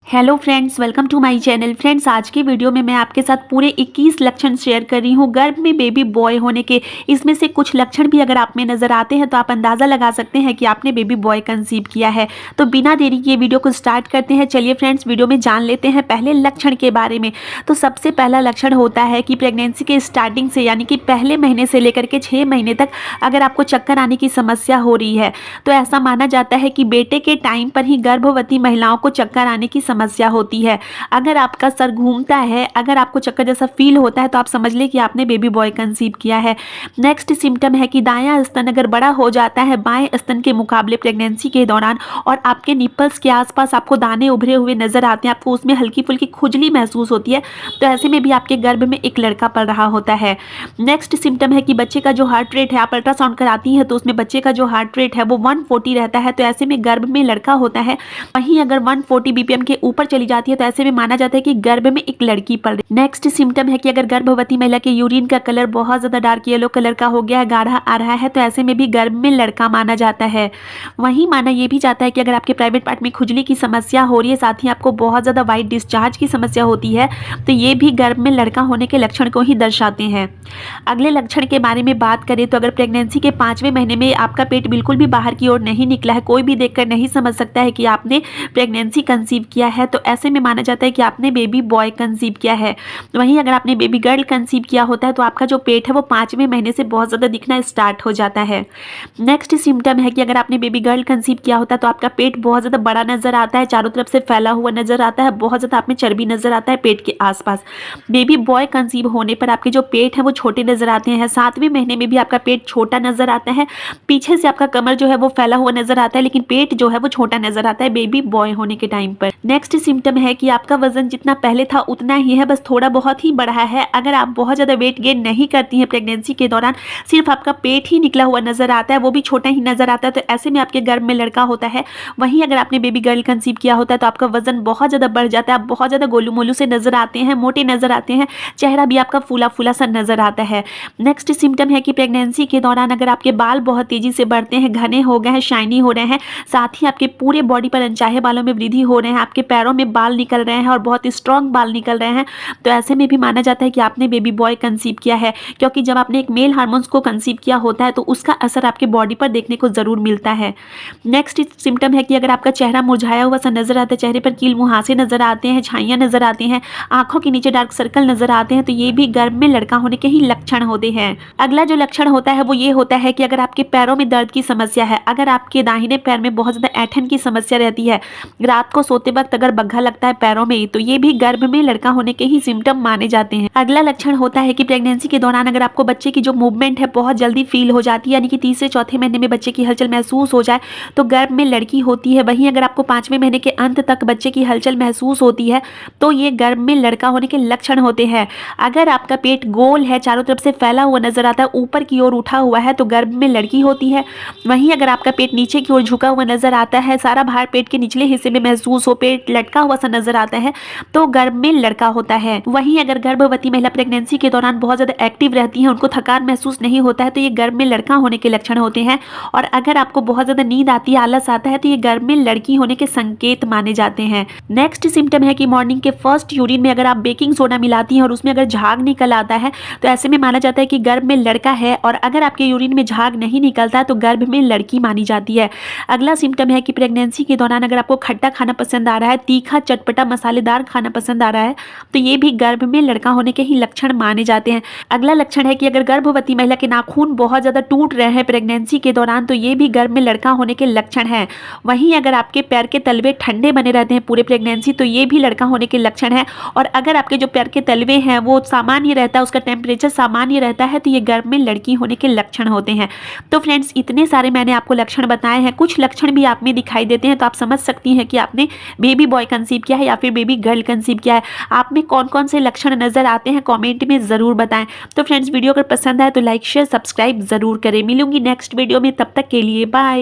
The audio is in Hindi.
Hello friends, welcome to my channel. Friends, आज की वीडियो में मैं आपके साथ पूरे 21 लक्षण शेयर कर रही हूँ गर्भ में बेबी बॉय होने के। इसमें से कुछ लक्षण भी अगर आप में नज़र आते हैं तो आप अंदाज़ा लगा सकते हैं कि आपने बेबी बॉय कंसीव किया है। तो बिना देरी किए वीडियो को स्टार्ट करते हैं। चलिए फ्रेंड्स, वीडियो में जान लेते हैं पहले लक्षण के बारे में। तो सबसे पहला लक्षण होता है कि प्रेगनेंसी के स्टार्टिंग से यानी कि पहले महीने से लेकर के 6 महीने तक अगर आपको चक्कर आने की समस्या हो रही है तो ऐसा माना जाता है कि बेटे के टाइम पर ही गर्भवती महिलाओं को चक्कर आने की समस्या होती है। अगर आपका सर घूमता है, अगर आपको चक्कर जैसा फील होता है तो आप समझ लें कि आपने बेबी बॉय कंसीव किया है। नेक्स्ट सिम्टम है कि दायां स्तन अगर बड़ा हो जाता है बाएं स्तन के मुकाबले प्रेगनेंसी के दौरान और आपके निपल्स के आसपास आपको दाने उभरे हुए नजर आते हैं, आपको उसमें हल्की फुल्की खुजली महसूस होती है, तो ऐसे में भी आपके गर्भ में एक लड़का पल रहा होता है। नेक्स्ट सिम्टम है कि बच्चे का जो हार्ट रेट है, आप अल्ट्रासाउंड कराती है तो उसमें बच्चे का जो हार्ट रेट है वो 140 रहता है, तो ऐसे में गर्भ में लड़का होता है। वहीं अगर 140 बीपीएम के ऊपर चली जाती है तो ऐसे में माना जाता है कि गर्भ में एक लड़की पल रही है। नेक्स्ट सिम्टम है कि अगर गर्भवती महिला के यूरिन का कलर बहुत ज्यादा डार्क येलो कलर का हो गया है, गाढ़ा आ रहा है, तो ऐसे में भी गर्भ में लड़का माना जाता है। वहीं माना यह भी जाता है कि अगर आपके प्राइवेट पार्ट में खुजली की समस्या हो रही है, साथ ही आपको बहुत ज्यादा वाइट डिस्चार्ज की समस्या होती है, तो ये भी गर्भ में लड़का होने के लक्षण को ही दर्शाते हैं। अगले लक्षण के बारे में बात करें तो अगर प्रेगनेंसी के 5वें महीने में आपका पेट बिल्कुल भी बाहर की ओर नहीं निकला है, कोई भी देखकर नहीं समझ सकता है कि आपने प्रेगनेंसी कंसीव किया है, तो ऐसे में माना जाता है कि आपने बेबी बॉय कंसीव किया है। वहीं अगर आपने बेबी गर्ल कंसीव किया होता है तो आपका जो पेट है वो 5वें महीने से बहुत ज़्यादा दिखना स्टार्ट हो जाता है। नेक्स्ट सिम्टम है कि अगर आपने बेबी गर्ल कंसीव किया होता है तो आपका पेट बहुत ज़्यादा बड़ा नजर आता है, चारों तरफ से फैला हुआ नजर आता है, बहुत ज़्यादा आप में चर्बी नजर आता है पेट के आसपास। बेबी बॉय कंसीव होने पर आपके जो पेट है वो छोटे नजर आते हैं। 7वें महीने में भी आपका पेट छोटा नजर आता है, पीछे से आपका कमर जो है वो फैला हुआ नजर आता है, लेकिन पेट जो है वो छोटा नजर आता है बेबी बॉय होने के टाइम पर। नेक्स्ट सिम्टम है कि आपका वजन जितना पहले था उतना ही है, बस थोड़ा बहुत ही बढ़ा है। अगर आप बहुत ज़्यादा वेट गेन नहीं करती हैं प्रेगनेंसी के दौरान, सिर्फ आपका पेट ही निकला हुआ नजर आता है, वो भी छोटा ही नजर आता है, तो ऐसे में आपके गर्भ में लड़का होता है। वहीं अगर आपने बेबी गर्ल कंसीव किया होता है तो आपका वजन बहुत ज़्यादा बढ़ जाता है, आप बहुत ज़्यादा गोलू मोलू से नजर आते हैं, मोटे नजर आते हैं, चेहरा भी आपका फूला फूला सा नजर आता है। नेक्स्ट सिम्टम है कि प्रेगनेंसी के दौरान अगर आपके बाल बहुत तेजी से बढ़ते हैं, घने हो गए हैं, शाइनी हो रहे हैं, साथ ही आपके पूरे बॉडी पर अनचाहे बालों में वृद्धि हो रहे हैं, आपके पैरों में बाल निकल रहे हैं और बहुत स्ट्रॉन्ग बाल निकल रहे हैं, तो ऐसे में भी माना जाता है कि आपने बेबी बॉय कंसीव किया है। क्योंकि जब आपने एक मेल हार्मोन्स को कंसीव किया होता है तो उसका असर आपके बॉडी पर देखने को जरूर मिलता है। नेक्स्ट सिम्टम है कि अगर आपका चेहरा मुरझाया हुआ सा नजर आता है, चेहरे पर कील मुहासे नजर आते हैं, छाइयाँ नजर आती हैं, आंखों के नीचे डार्क सर्कल नजर आते हैं, तो ये भी गर्भ में लड़का होने के ही लक्षण होते हैं। अगला जो लक्षण होता है वो ये होता है कि अगर आपके पैरों में दर्द की समस्या है, अगर आपके दाहिने पैर में बहुत ज्यादा ऐंठन की समस्या रहती है, रात को सोते वक्त अगर बग्घा लगता है पैरों में, तो ये भी गर्भ में लड़का होने के ही सिम्टम माने जाते हैं। अगला लक्षण होता है कि प्रेगनेंसी के दौरान अगर आपको बच्चे की जो मूवमेंट है बहुत जल्दी फील हो जाती है, यानी कि तीसरे चौथे महीने में बच्चे की हलचल महसूस हो जाए, तो गर्भ में लड़की होती है। वहीं अगर आपको 5वें महीने के अंत तक बच्चे की हलचल महसूस होती है तो ये गर्भ में लड़का होने के लक्षण होते हैं। अगर आपका पेट गोल है, चारों तरफ से फैला हुआ नजर आता है, ऊपर की ओर उठा हुआ है, तो गर्भ में लड़की होती है। वहीं अगर आपका पेट नीचे की ओर झुका हुआ नजर आता है, सारा भार पेट के निचले हिस्से में महसूस हो, पेट लटका हुआ सा नजर आता है, तो गर्भ में लड़का होता है। वहीं अगर गर्भवती महिला प्रेगनेंसी के दौरान बहुत ज्यादा एक्टिव रहती है, उनको थकान महसूस नहीं होता है, तो ये गर्भ में लड़का होने के लक्षण होते हैं। और अगर आपको बहुत ज्यादा नींद आती है, आलस आता है, तो ये गर्भ में लड़की होने के संकेत माने जाते हैं। नेक्स्ट सिम्टम है कि मॉर्निंग के फर्स्ट यूरिन में अगर आप बेकिंग सोडा मिलाती हैं और उसमें अगर झाग निकल आता है तो ऐसे में माना जाता है कि गर्भ में लड़का है। और अगर आपके यूरिन में झाग नहीं निकलता तो गर्भ में लड़की मानी जाती है। अगला सिम्टम है कि प्रेगनेंसी के दौरान अगर आपको खट्टा खाना पसंद आ रहा है, तीखा चटपटा मसालेदार खाना पसंद आ रहा है, तो ये भी गर्भ में लड़का होने के ही लक्षण माने जाते हैं। अगला लक्षण है कि अगर गर्भवती महिला के नाखून बहुत ज्यादा टूट रहे हैं प्रेगनेंसी के दौरान, तो ये भी गर्भ में लड़का होने के लक्षण है। वहीं अगर आपके पैर के तलवे ठंडे बने रहते हैं पूरे प्रेगनेंसी, तो ये भी लड़का होने के लक्षण है। और अगर आपके जो पैर के तलवे हैं वो सामान्य रहता है, उसका टेम्परेचर सामान्य रहता है, तो ये गर्भ में लड़की होने के लक्षण होते हैं। तो फ्रेंड्स, इतने सारे मैंने आपको लक्षण बताए हैं, कुछ लक्षण भी आप में दिखाई देते हैं, तो आप समझ सकती हैं कि आपने बेबी बॉय कंसीव किया है या फिर बेबी गर्ल कंसीव किया है। आप में कौन कौन से लक्षण नजर आते हैं कमेंट में जरूर बताएं। तो फ्रेंड्स, वीडियो अगर पसंद आए तो लाइक शेयर सब्सक्राइब जरूर करें। मिलूंगी नेक्स्ट वीडियो में, तब तक के लिए बाय।